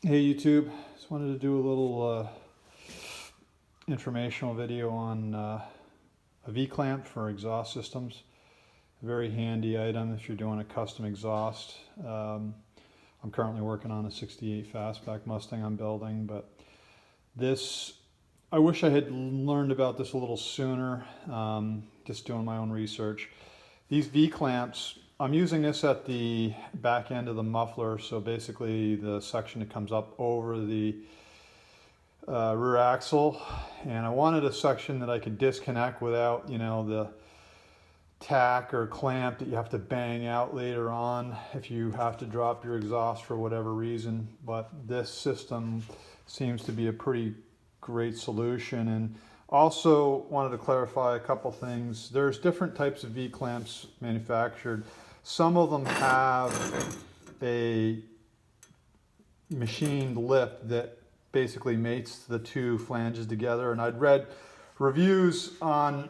Hey YouTube, just wanted to do a little informational video on a V-clamp for exhaust systems. A very handy item if you're doing a custom exhaust. I'm currently working on a 68 fastback Mustang I'm building, but I wish I had learned about this a little sooner, just doing my own research. These V-clamps, I'm using this at the back end of the muffler, so basically the section that comes up over the rear axle, and I wanted a section that I could disconnect without, the tack or clamp that you have to bang out later on if you have to drop your exhaust for whatever reason. But this system seems to be a pretty great solution. And also wanted to clarify a couple things. There's different types of V-clamps manufactured. Some of them have a machined lip that basically mates the two flanges together, and I'd read reviews on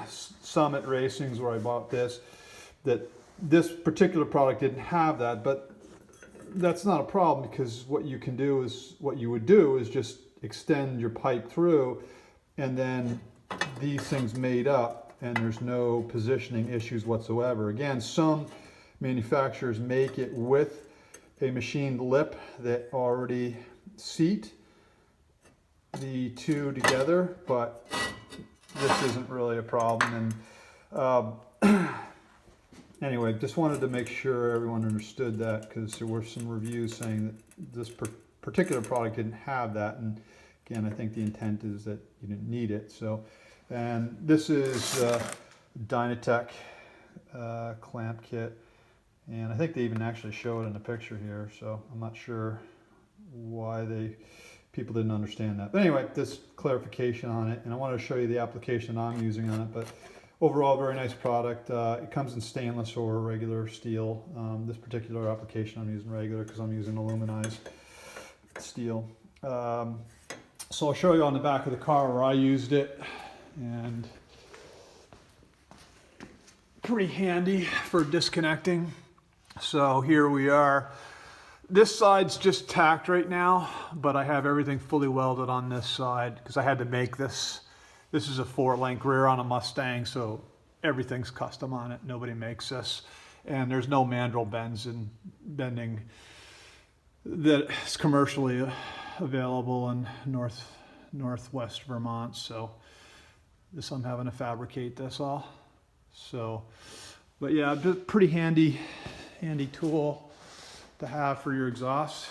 Summit Racings where I bought this, that this particular product didn't have that, but that's not a problem, because what you would do is just extend your pipe through, and then these things made up, and there's no positioning issues whatsoever. Again, some manufacturers make it with a machined lip that already seat the two together, but this isn't really a problem. And anyway, just wanted to make sure everyone understood that, because there were some reviews saying that this particular product didn't have that, and again, I think the intent is that you didn't need it. So, and this is Dynatech clamp kit, and I think they even actually show it in the picture here, so I'm not sure why people didn't understand that. But anyway, this clarification on it, and I wanted to show you the application I'm using on it. But overall, very nice product. It comes in stainless or regular steel. This particular application I'm using regular because I'm using aluminized steel. So I'll show you on the back of the car where I used it, and pretty handy for disconnecting. So here we are. This side's just tacked right now, but I have everything fully welded on this side because I had to make this. This is a 4-link rear on a Mustang, so everything's custom on it. Nobody makes this. And there's no mandrel bending that's commercially available in northwest Vermont. So I'm having to fabricate this all. So, but yeah, pretty handy tool to have for your exhaust.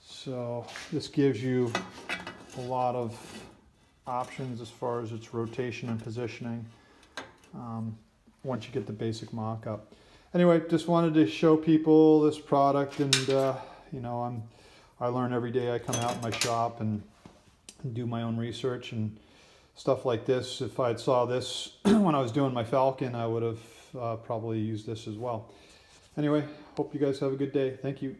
So this gives you a lot of options as far as its rotation and positioning once you get the basic mock-up. Anyway, just wanted to show people this product, and I learn every day. I come out in my shop and do my own research and stuff like this. If I had saw this when I was doing my Falcon, I would have probably used this as well. Anyway, hope you guys have a good day. Thank you.